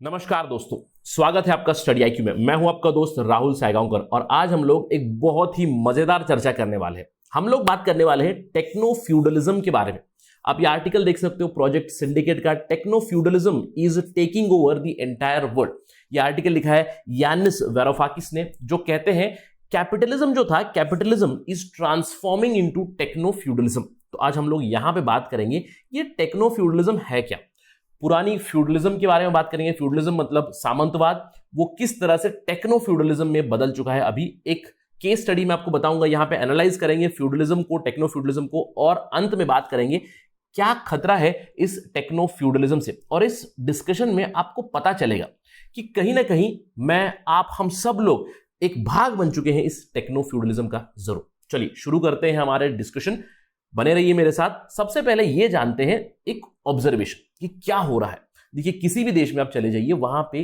नमस्कार दोस्तों, स्वागत है आपका स्टडी आईक्यू में। मैं हूं आपका दोस्त राहुल सायगांवकर और आज हम लोग एक बहुत ही मजेदार चर्चा करने वाले हैं। हम लोग बात करने वाले हैं टेक्नो फ्यूडलिज्म के बारे में। आप ये आर्टिकल देख सकते हो प्रोजेक्ट सिंडिकेट का, techno feudalism is taking over the entire world. ये आर्टिकल लिखा है यानिस वैरोफाकिस ने, जो कहते हैं कैपिटलिज्म जो था, capitalism is transforming into techno feudalism. तो आज हम लोग यहां पे बात करेंगे ये टेक्नो फ्यूडलिज्म है क्या, पुरानी फ्यूडलिज्म के बारे में बात करेंगे। फ्यूडलिज्म मतलब सामंतवाद, वो किस तरह से टेक्नो फ्यूडलिज्म में बदल चुका है। अभी एक केस स्टडी में आपको बताऊंगा, यहां पे एनालाइज करेंगे फ्यूडलिज्म को, टेक्नो फ्यूडलिज्म को, और अंत में बात करेंगे क्या खतरा है इस टेक्नो फ्यूडलिज्म से। और इस डिस्कशन में आपको पता चलेगा कि कहीं ना कहीं हम सब लोग एक भाग बन चुके हैं इस टेक्नो फ्यूडलिज्म का। जरूर चलिए शुरू करते हैं हमारे डिस्कशन, बने रहिए मेरे साथ। सबसे पहले ये जानते हैं एक ऑब्जर्वेशन कि क्या हो रहा है। देखिए, किसी भी देश में आप चले जाइए, वहां पे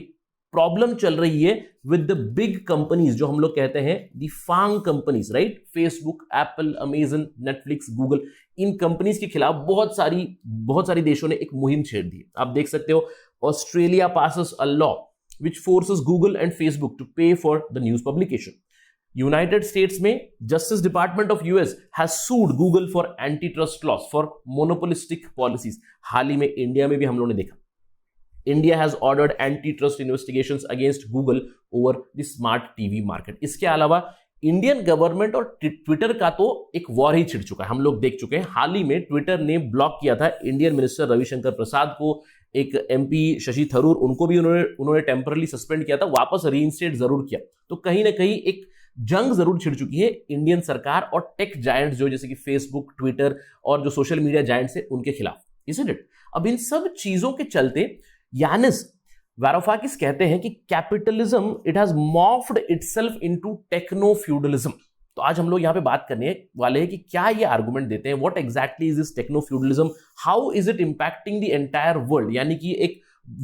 प्रॉब्लम चल रही है विद द बिग कंपनीज, जो हम लोग कहते हैं the FAANG companies, right. Facebook, Apple, Amazon, Netflix, Google, इन कंपनीज के खिलाफ बहुत सारी देशों ने एक मुहिम छेड़ दी। आप देख सकते हो Australia passes a law which forces Google and Facebook to pay for the news publication. United States में Justice Department of US has sued Google for antitrust laws for monopolistic policies. हाल ही में India में भी हम लोगों ने देखा, India has ordered antitrust investigations against Google over the smart TV market. इसके अलावा इंडियन गवर्नमेंट और ट्विटर का तो एक वॉर ही छिड़ चुका है। हम लोग देख चुके हैं, हाल ही में ट्विटर ने ब्लॉक किया था इंडियन मिनिस्टर रविशंकर प्रसाद को, एक एमपी शशि थरूर, उनको भी उन्होंने टेम्परली सस्पेंड किया था, वापस रीइंस्टेट जरूर किया। तो कहीं ना कहीं एक जंग जरूर छिड़ चुकी है इंडियन सरकार और टेक जायंट्स, जो जैसे कि फेसबुक, ट्विटर और जो सोशल मीडिया जायंट्स है, उनके खिलाफ। Isn't it? अब इन सब चीजों के चलते यानिस वैरोफाकिस कहते हैं कि capitalism it has morphed itself into techno feudalism. तो आज हम लोग यहां पे बात करने वाले हैं कि क्या ये आर्गुमेंट देते हैं, what exactly is this techno feudalism, how is it impacting the entire world. यानी कि एक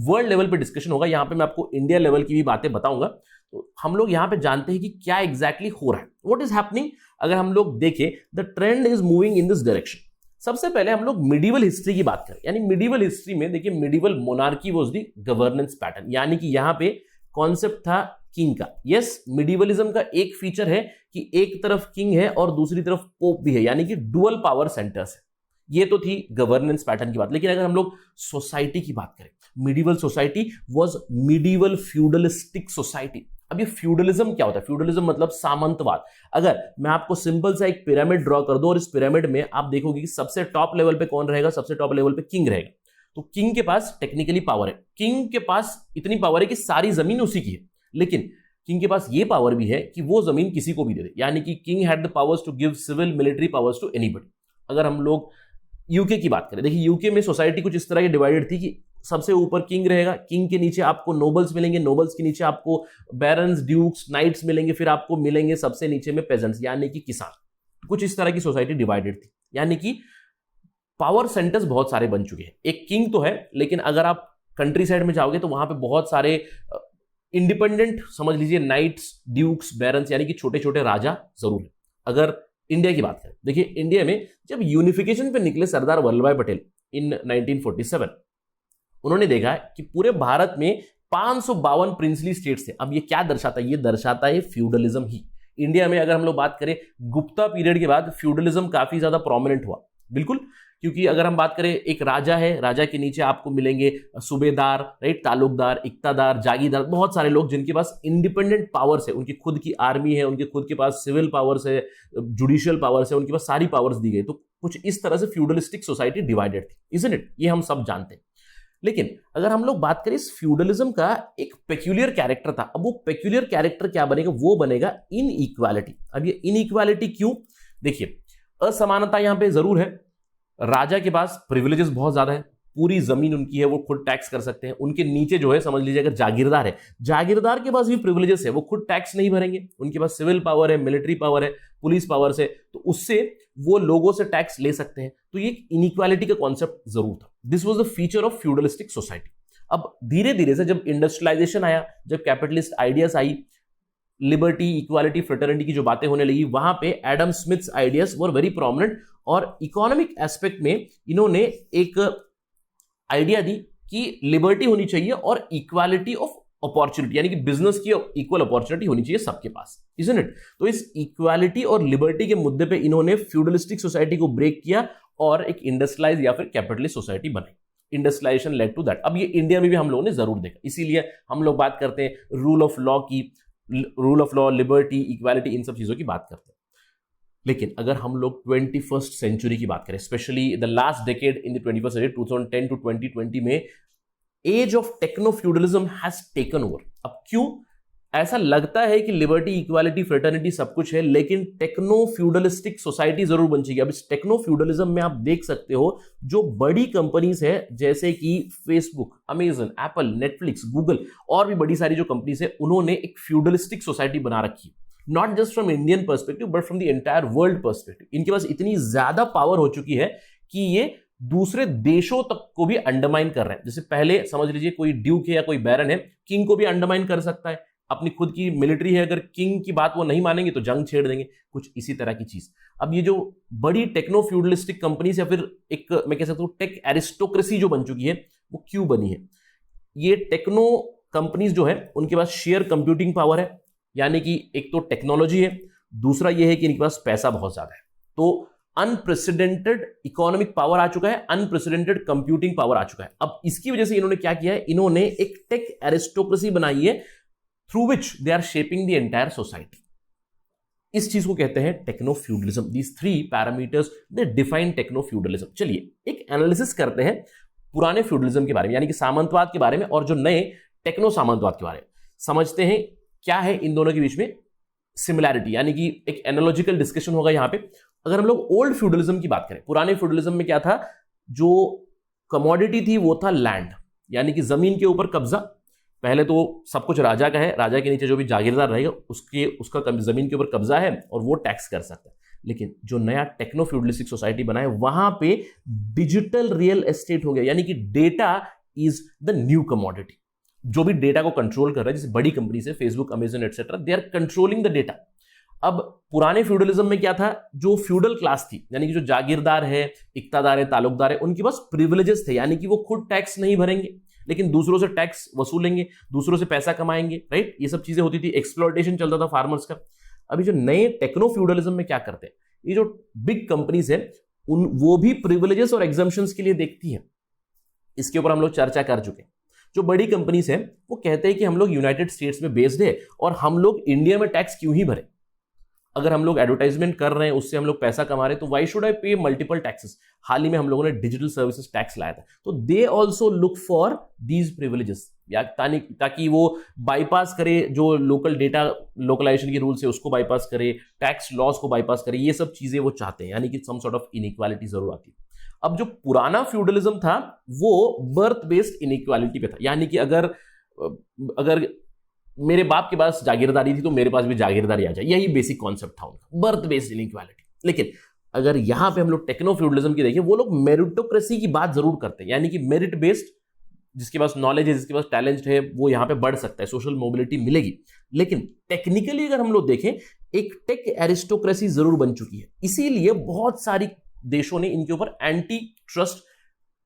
वर्ल्ड लेवल पे डिस्कशन होगा, यहां पे मैं आपको इंडिया लेवल की भी बातें बताऊंगा। तो हम लोग यहां पे जानते हैं कि क्या एग्जैक्टली हो रहा है, व्हाट इज हैपनिंग। अगर हम लोग देखें, the trend is moving in this direction. सबसे पहले हम लोग मिडिवल हिस्ट्री की बात करें, यानी मिडिवल हिस्ट्री में देखिए, medieval monarchy was the governance pattern, यानी कि यहां पे कॉन्सेप्ट था किंग का। यस, मिडिवलिज्म का एक फीचर है कि एक तरफ किंग है और दूसरी तरफ पोप भी है, यानी कि डुअल पावर सेंटर्स है। ये तो थी गवर्नेंस पैटर्न की बात। लेकिन अगर हम लोग सोसाइटी की बात करें, medieval society was medieval feudalistic society. अब ये फ्यूडलिज्म क्या होता है? फ्यूडलिज्म मतलब सामंतवाद। अगर मैं आपको सिंपल सा एक पिरामिड ड्रॉ कर दूं और इस पिरामिड में आप देखोगे कि सबसे टॉप लेवल पे कौन रहेगा, सबसे टॉप लेवल पे किंग रहेगा। तो किंग के पास टेक्निकली पावर है, किंग के पास इतनी पावर है कि सारी जमीन उसी की है। लेकिन किंग के पास ये पावर भी है कि वो जमीन किसी को भी दे दे, यानी कि king had the powers to give civil military powers to anybody. अगर हम लोग यूके की बात करें, देखिए यूके में सोसाइटी कुछ इस तरह की डिवाइडेड थी कि सबसे ऊपर किंग रहेगा, किंग के नीचे आपको नोबल्स मिलेंगे, नोबल्स के नीचे आपको बैरन्स, ड्यूक्स, नाइट्स मिलेंगे, फिर आपको मिलेंगे सबसे नीचे में पेजेंट्स, यानी कि किसान। कुछ इस तरह की सोसाइटी डिवाइडेड थी, यानी कि पावर सेंटर्स बहुत सारे बन चुके हैं। एक किंग तो है, लेकिन अगर आप कंट्री साइड में जाओगे तो वहां पे बहुत सारे इंडिपेंडेंट, समझ लीजिए नाइट्स, ड्यूक्स, बैरन्स, यानी कि छोटे छोटे राजा जरूर है। अगर इंडिया की बात करें, देखिए इंडिया में जब यूनिफिकेशन पे निकले सरदार वल्लभ भाई पटेल इन 1947, उन्होंने देखा कि पूरे भारत में 552 प्रिंसली स्टेट्स थे। अब ये क्या दर्शाता है? ये दर्शाता है फ्यूडलिज्म ही। इंडिया में अगर हम लोग बात करें, गुप्ता पीरियड के बाद फ्यूडलिज्म काफी ज्यादा प्रोमिनेंट हुआ, बिल्कुल। क्योंकि अगर हम बात करें, एक राजा है, राजा के नीचे आपको मिलेंगे सूबेदार, राइट, तालुकदार, इक्तादार, जागीरदार, बहुत सारे लोग जिनके पास इंडिपेंडेंट पावर्स है, उनकी खुद की आर्मी है, उनके खुद के पास सिविल पावर्स है, जुडिशियल पावर्स है, उनके पास सारी पावर्स दी गई। तो कुछ इस तरह से फ्यूडलिस्टिक सोसाइटी डिवाइडेड थी, इज़न्ट इट? ये हम सब जानते हैं। लेकिन अगर हम लोग बात करें, इस फ्यूडलिज्म का एक पेक्यूलियर कैरेक्टर था। अब वो पेक्यूलियर कैरेक्टर क्या बनेगा? वो बनेगा इनइक्वालिटी। अब ये इनइक्वालिटी क्यों? देखिए, असमानता यहां पे जरूर है। राजा के पास प्रिविलेजेस बहुत ज्यादा है, पूरी जमीन उनकी है, वो खुद टैक्स कर सकते हैं। उनके नीचे जो है, समझ लीजिए अगर जागीरदार है, जागीरदार के पास भी प्रिविलेजेस है, वो खुद टैक्स नहीं भरेंगे, उनके पास सिविल पावर है, मिलिट्री पावर है, पुलिस पावर है, तो उससे वो लोगों से टैक्स ले सकते हैं। तो ये इनइक्वालिटी का कॉन्सेप्ट जरूर था। This was the feature of feudalistic society. अब धीरे धीरे से जब इंडस्ट्रियलाइजेशन आया, जब capitalist ideas I, liberty, equality, fraternity की जो बातें होने लगी, वहां पे Adam Smiths ideas were very prominent. और इकोनॉमिक एस्पेक्ट में इन्होंने एक आइडिया दी कि लिबर्टी होनी चाहिए और इक्वालिटी ऑफ अपॉर्चुनिटी, यानी कि बिजनेस की इक्वल अपॉर्चुनिटी होनी चाहिए सबके पास, इजंट इट? तो इस इक्वालिटी और लिबर्टी के मुद्दे पे इन्होंने फ्यूडलिस्टिक सोसाइटी को ब्रेक किया और एक इंडस्ट्रियलाइज या फिर कैपिटलिस्ट सोसाइटी बनाई। Industrialisation led to that. अब ये इंडिया में भी हम लोगों ने जरूर देखा, इसीलिए हम लोग बात करते हैं रूल ऑफ लॉ की, rule of law, liberty, equality, इन सब चीजों की बात करते हैं। लेकिन अगर हम लोग 21st सेंचुरी की बात करें, specially the last decade in the 21st century 2010 to 2020 में age of techno feudalism has taken over. अब क्यों? ऐसा लगता है कि लिबर्टी, इक्वालिटी, फ्रेटर्निटी सब कुछ है, लेकिन टेक्नो फ्यूडलिस्टिक सोसाइटी जरूर बन जाएगी। अब इस टेक्नो फ्यूडलिज्म में आप देख सकते हो जो बड़ी कंपनीज है जैसे कि Facebook, Amazon, Apple, Netflix, Google और भी बड़ी सारी जो कंपनीज है, उन्होंने एक फ्यूडलिस्टिक सोसाइटी बना रखी है। Not just from Indian perspective but from the entire world perspective. इनके पास इतनी ज्यादा पावर हो चुकी है कि ये दूसरे देशों तक को भी अंडरमाइन कर रहे हैं। जैसे पहले समझ लीजिए कोई ड्यूक है या कोई बैरन है, किंग को भी अंडरमाइन कर सकता है। अपनी खुद की मिलिट्री है, अगर किंग की बात वो नहीं मानेंगे तो जंग छेड़ देंगे, कुछ इसी तरह की चीज। अब ये जो बड़ी टेक्नो फ्यूडलिस्टिक कंपनीज या फिर एक मैं कह सकता हूं टेक एरिस्टोक्रेसी जो बन चुकी है, वो क्यों बनी है? ये टेक्नो कंपनीज जो है उनके पास शेयर कंप्यूटिंग पावर है, यानी कि एक तो टेक्नोलॉजी है, दूसरा ये है कि इनके पास पैसा बहुत ज्यादा है। तो अनप्रेसिडेंटेड इकोनॉमिक पावर आ चुका है, अनप्रेसिडेंटेड कंप्यूटिंग पावर आ चुका है। अब इसकी वजह से इन्होंने क्या किया है, इन्होंने एक टेक एरिस्टोक्रेसी बनाई है through which they are shaping the entire society. इस चीज को कहते हैं techno feudalism. These 3 parameters they define techno feudalism. चलिए एक एनालिसिस करते हैं पुराने फ्यूडलिज्म के बारे में, यानी कि सामंतवाद के बारे में, और जो नए टेक्नो सामंतवाद के बारे में। समझते हैं क्या है इन दोनों के बीच में सिमिलैरिटी, यानी कि एक एनालॉजिकल डिस्कशन होगा यहां पे। अगर हम लोग ओल्ड फ्यूडलिज्म की बात करें, पुराने फ्यूडलिज्म में क्या था, जो कमोडिटी थी वो था लैंड, यानी कि जमीन के ऊपर कब्जा। पहले तो सब कुछ राजा का है, राजा के नीचे जो भी जागीरदार रहेगा उसका जमीन के ऊपर कब्जा है और वो टैक्स कर सकता है। लेकिन जो नया टेक्नो फ्यूडलिस्टिक सोसाइटी बना है, वहां पे डिजिटल रियल एस्टेट हो गया, यानी कि data is the new commodity. जो भी डेटा को कंट्रोल कर रहा है, जैसे बड़ी कंपनी से Facebook, Amazon etcetera, they are controlling the data. अब पुराने फ्यूडलिज्म में क्या था, जो फ्यूडल क्लास थी, यानी कि जो जागीरदार है, इक्तादार है, तालुकदार है, उनके पास प्रिविलेजेस थे, यानी कि वो खुद टैक्स नहीं भरेंगे लेकिन दूसरों से टैक्स वसूलेंगे, दूसरों से पैसा कमाएंगे, राइट? ये सब चीजें होती थी, एक्सप्लॉयटेशन चलता था फार्मर्स का। अभी जो नए टेक्नो फ्यूडलिज्म में क्या करते हैं, ये जो बिग कंपनीज है वो भी प्रिविलेजेस और एग्जम्पशंस के लिए देखती है। इसके ऊपर हम लोग चर्चा कर चुके हैं। जो बड़ी कंपनीज हैं वो कहते हैं कि हम लोग यूनाइटेड स्टेट्स में बेस्ड है और हम लोग इंडिया में टैक्स क्यों ही भरे? अगर हम लोग एडवर्टाइजमेंट कर रहे हैं, उससे हम लोग पैसा कमा रहे हैं, तो वाई शुड आई पे मल्टीपल टैक्सेस? हाल ही में हम लोगों ने डिजिटल सर्विसेज टैक्स लाया था, तो they also look for these privileges, या ताकि वो बाईपास करे जो लोकल डेटा लोकलाइजेशन के रूल्स है उसको बाईपास करे, टैक्स लॉस को बाईपास करे, ये सब चीजें वो चाहते हैं, यानी कि सम सॉर्ट ऑफ इनइक्वालिटी जरूर आती है। अब जो पुराना फ्यूडलिज्म था वो बर्थ बेस्ड इनइक्वालिटी पे था, यानी कि अगर मेरे बाप के पास जागीरदारी थी तो मेरे पास भी जागीरदारी आ जाए, यही बेसिक कॉन्सेप्ट था उनका, बर्थ बेस्ड इनइक्वालिटी। लेकिन अगर यहां पे हम लोग टेक्नो फ्यूडलिज्म की देखें, वो लोग मेरिटोक्रेसी की बात जरूर करते हैं, यानी कि मेरिट बेस्ड, जिसके पास नॉलेज है, जिसके पास टैलेंट है, वो यहां पे बढ़ सकता है, सोशल मोबिलिटी मिलेगी। लेकिन टेक्निकली अगर हम लोग देखें, एक टेक एरिस्टोक्रेसी जरूर बन चुकी है। इसीलिए बहुत सारी देशों ने इनके ऊपर एंटी ट्रस्ट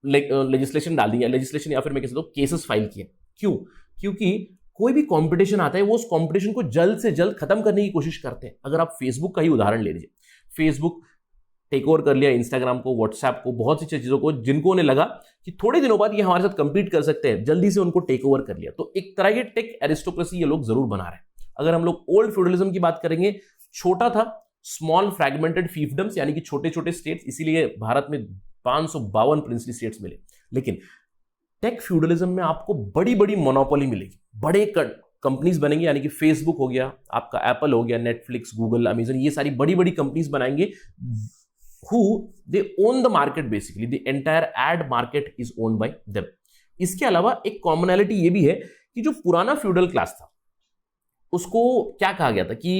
लेजिस्लेशन डाल दी है, लेजिस्लेशन या फिर मैं कह सकता हूं केसेस फाइल किए। क्यों? क्योंकि कोई भी कंपटीशन आता है, वो उस कंपटीशन को जल्द से जल्द खत्म करने की कोशिश करते हैं। अगर आप फेसबुक का ही उदाहरण ले लीजिए, फेसबुक टेक ओवर कर लिया इंस्टाग्राम को, व्हाट्सएप को, बहुत सी चीजों को, जिनको उन्हें लगा कि थोड़े दिनों बाद ये हमारे साथ कंपीट कर सकते हैं, जल्दी से उनको टेक ओवर कर लिया। तो एक तरह की टेक एरिस्टोक्रेसी ये लोग जरूर बना रहे हैं। अगर हम लोग ओल्ड फ्यूडलिज्म की बात करेंगे, छोटा था, स्मॉल फ्रैगमेंटेड फीफडम्स, यानी कि छोटे छोटे स्टेट्स, इसीलिए भारत में 552 प्रिंसली स्टेट्स मिले। लेकिन टेक फ्यूडलिज्म में आपको बड़ी बड़ी मोनोपोली मिलेगी, बड़े कंपनीज बनेंगे, यानी कि फेसबुक हो गया, आपका एप्पल हो गया, नेटफ्लिक्स, गूगल, अमेजन, ये सारी बड़ी बड़ी कंपनीज बनाएंगे, who they own the market basically, the entire ad market is owned by them। इसके अलावा एक कॉमनैलिटी ये भी है कि जो पुराना फ्यूडल क्लास था उसको क्या कहा गया था कि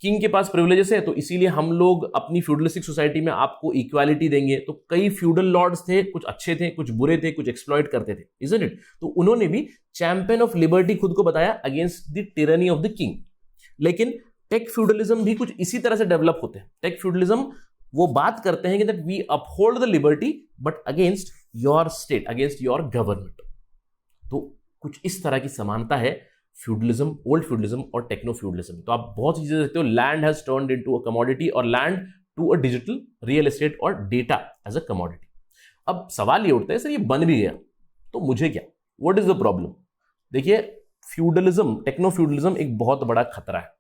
किंग के पास प्रिविलेजेस है, तो इसीलिए हम लोग अपनी फ्यूडलिस्टिक सोसाइटी में आपको इक्वालिटी देंगे। तो कई फ्यूडल लॉर्ड्स थे, कुछ अच्छे थे, कुछ बुरे थे, कुछ एक्सप्लॉइट करते थे, इजंट इट? तो उन्होंने भी चैंपियन ऑफ लिबर्टी खुद को बताया against the tyranny of the king. लेकिन टेक फ्यूडलिज्म भी कुछ इसी तरह से डेवलप होते हैं। टेक फ्यूडलिज्म वो बात करते हैं कि that we uphold the liberty but against your state, against your government. कुछ इस तरह की समानता है फ्यूडलिज्म, ओल्ड फ्यूडलिज्म और टेक्नो फ्यूडलिज्म। तो आप बहुत चीजें देखते हो, land has turned into a commodity और land to a digital real estate और डेटा एज अ कमोडिटी। अब सवाल ये उठता है सर ये बन भी गया तो मुझे क्या, व्हाट इज द प्रॉब्लम? देखिए फ्यूडलिज्म, टेक्नो फ्यूडलिज्म एक बहुत बड़ा खतरा है।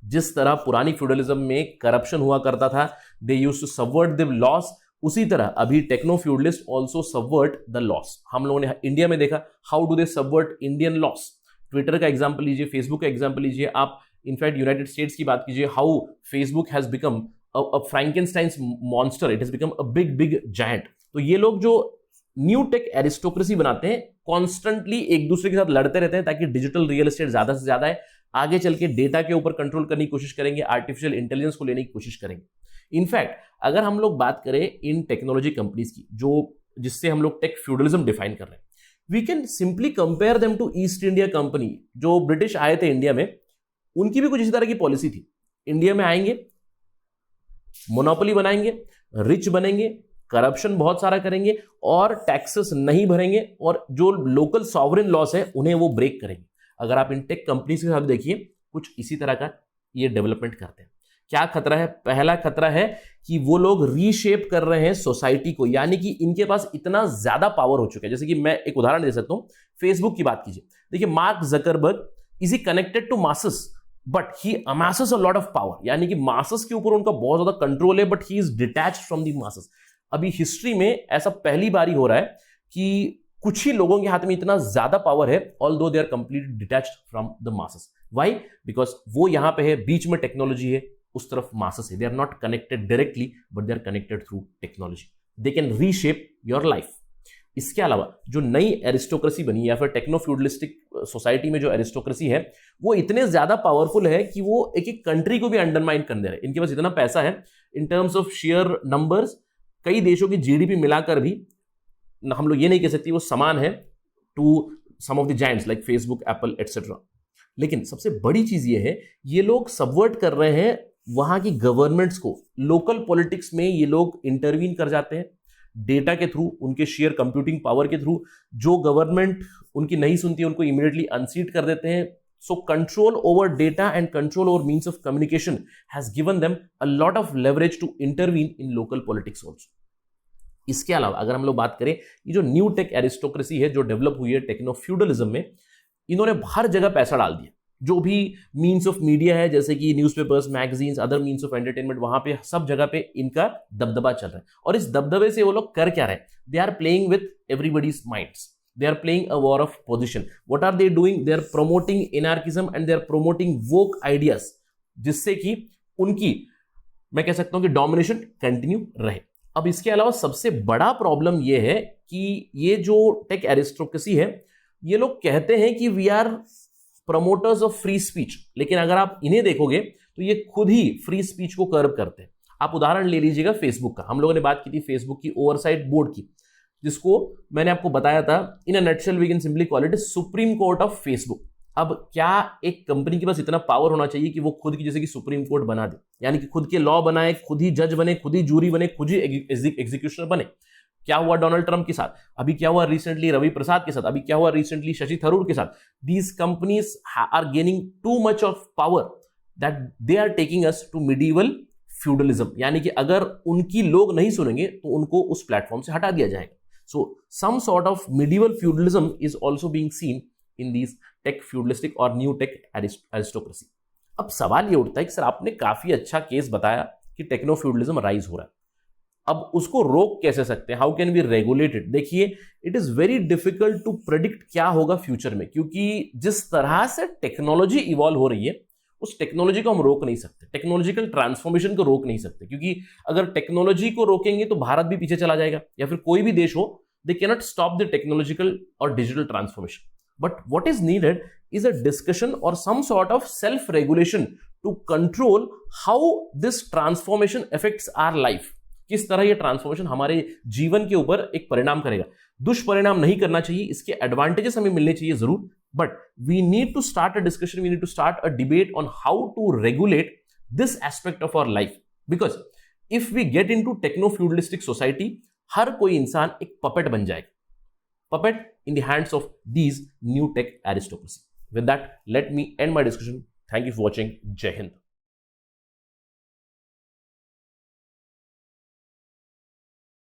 जिस तरह पुरानी फ्यूडलिज्म में करप्शन हुआ करता था, they used to subvert the laws, उसी तरह अभी techno feudalist also subvert the laws. हम लोगों ने इंडिया में देखा how do they subvert Indian laws. Twitter का एग्जाम्पल लीजिए, फेसबुक का एग्जाम्पल लीजिए, आप इनफैक्ट यूनाइटेड स्टेट्स की बात कीजिए, how Facebook has become a Frankenstein's monster, it has become a big big giant. तो ये लोग जो न्यू टेक एरिस्टोक्रेसी बनाते हैं, कॉन्स्टेंटली एक दूसरे के साथ लड़ते रहते हैं ताकि डिजिटल रियल एस्टेट ज्यादा से ज्यादा है, आगे चल के डेटा के ऊपर कंट्रोल करने की कोशिश करेंगे, आर्टिफिशियल इंटेलिजेंस को लेने की कोशिश करेंगे। इनफैक्ट अगर हम लोग बात करें इन टेक्नोलॉजी कंपनीज की, जो जिससे हम लोग टेक फ्यूडलिज्म डिफाइन कर रहे हैं, we can simply compare them to East India Company. जो ब्रिटिश आए थे इंडिया में, उनकी भी कुछ इसी तरह की पॉलिसी थी। इंडिया में आएंगे, मोनोपोली बनाएंगे, रिच बनेंगे, करप्शन बहुत सारा करेंगे और टैक्सेस नहीं भरेंगे, और जो लोकल सॉवरेन लॉस है उन्हें वो ब्रेक करेंगे। अगर आप इन टेक कंपनीज के साथ देखिए, कुछ इसी तरह का ये डेवलपमेंट करते हैं। क्या खतरा है? पहला खतरा है कि वो लोग रीशेप कर रहे हैं सोसाइटी को, यानी कि इनके पास इतना ज्यादा पावर हो चुका है। जैसे कि मैं एक उदाहरण दे सकता हूं, फेसबुक की बात कीजिए। देखिए Mark Zuckerberg is he connected to masses but he amasses a lot of power, यानी कि मासेस के ऊपर उनका बहुत ज्यादा कंट्रोल है but he is detached from the masses. अभी हिस्ट्री में ऐसा पहली बार ही हो रहा है कि कुछ ही लोगों के हाथ में इतना ज्यादा पावर है, although they are completely detached from the masses. Why? Because वो यहां पे है, बीच में टेक्नोलॉजी है, उस तरफ मासेस है। They are not connected directly but they are connected through technology. They can reshape your life. इसके अलावा जो नई एरिस्टोक्रेसी बनी या फिर टेक्नो फ्यूडलिस्टिक सोसाइटी में जो एरिस्टोक्रेसी है, वो इतने ज्यादा पावरफुल है कि वो एक एक कंट्री को भी अंडरमाइन कर दे रहे हैं। इनके पास इतना पैसा है, in terms of share numbers कई देशों की जीडीपी मिलाकर भी हम लोग ये नहीं कह सकते वो समान है to some of the giants like Facebook, Apple etcetera. लेकिन सबसे बड़ी चीज ये है, ये लोग सबवर्ट कर रहे हैं वहां की गवर्नमेंट्स को। लोकल पॉलिटिक्स में ये लोग इंटरवीन कर जाते हैं डेटा के थ्रू, उनके शेयर कंप्यूटिंग पावर के थ्रू। जो गवर्नमेंट उनकी नहीं सुनती है उनको इमीडिएटली अनसीट कर देते हैं। So control over data and control over means of communication has given them a lot of leverage to intervene in local politics also. इसके अलावा अगर हम लोग बात करें, ये जो न्यू टेक एरिस्टोक्रेसी है जो डेवलप हुई है टेक्नो फ्यूडलिज्म में, इन्होंने हर जगह पैसा डाल दिया। जो भी मीन्स ऑफ मीडिया है, जैसे कि newspapers, magazines, other means of entertainment, वहां पे सब जगह पे इनका दबदबा चल रहा है। और इस दबदबे से वो लोग कर क्या रहे हैं? They are playing with everybody's minds, they are playing a war of position. What are they doing? They are promoting anarchism and they are promoting woke ideas, जिससे कि उनकी, मैं कह सकता हूं कि डोमिनेशन कंटिन्यू रहे। अब इसके अलावा सबसे बड़ा प्रॉब्लम यह है कि ये जो टेक एरिस्टोक्रेसी है, ये लोग कहते हैं कि we are promoters of free speech, लेकिन अगर आप इन्हें देखोगे तो ये खुद ही फ्री स्पीच को कर्व करते हैं। आप उदाहरण ले लीजिएगा फेसबुक का। हम लोगों ने बात की थी फेसबुक की ओवरसाइट बोर्ड की, जिसको मैंने आपको बताया था, in a nutshell we can simply call it Supreme Court of Facebook. अब क्या एक कंपनी के पास इतना पावर होना चाहिए कि वो खुद की जैसे कि सुप्रीम कोर्ट बना दे, यानी कि खुद के लॉ बनाए, खुद ही जज बने, खुद ही जूरी बने, खुद ही एग्जीक्यूशनर बने? क्या हुआ डोनाल्ड ट्रंप के साथ, अभी क्या हुआ रिसेंटली रवि प्रसाद के साथ, अभी क्या हुआ रिसेंटली शशि थरूर के साथ? These companies are gaining too much of power that they are taking us to medieval feudalism, यानी कि अगर उनकी लोग नहीं सुनेंगे तो उनको उस प्लेटफॉर्म से हटा दिया जाएगा। So some sort of medieval feudalism is also being seen in these tech feudalistic और न्यू टेक एरिस्टोक्रेसी। अब सवाल ये उठता है कि सर आपने काफी अच्छा केस बताया कि टेक्नो फ्यूडलिज्म राइज हो रहा है, अब उसको रोक कैसे सकते हैं? How can be regulated? देखिए, it is very difficult to predict क्या होगा फ्यूचर में, क्योंकि जिस तरह से टेक्नोलॉजी इवॉल्व हो रही है उस टेक्नोलॉजी को हम रोक नहीं सकते, टेक्नोलॉजिकल ट्रांसफॉर्मेशन को रोक नहीं सकते, क्योंकि अगर टेक्नोलॉजी को रोकेंगे तो भारत भी पीछे चला जाएगा या फिर कोई भी देश हो, they can not stop the technological और digital transformation. But what is needed is a discussion or some sort of self-regulation to control how this transformation affects our life. किस तरह ये ट्रांसफॉर्मेशन हमारे जीवन के ऊपर एक परिणाम करेगा। दुष्परिणाम नहीं करना चाहिए, इसके एडवांटेजेस हमें मिलने चाहिए जरूर, but we need to start a discussion, we need to start a debate on how to regulate this aspect of our life. Because if we get into techno feudalistic society, हर कोई इंसान एक puppet बन जाएगा, puppet in the hands of these new tech aristocracy. With that, let me end my discussion. Thank you for watching. Jai Hind.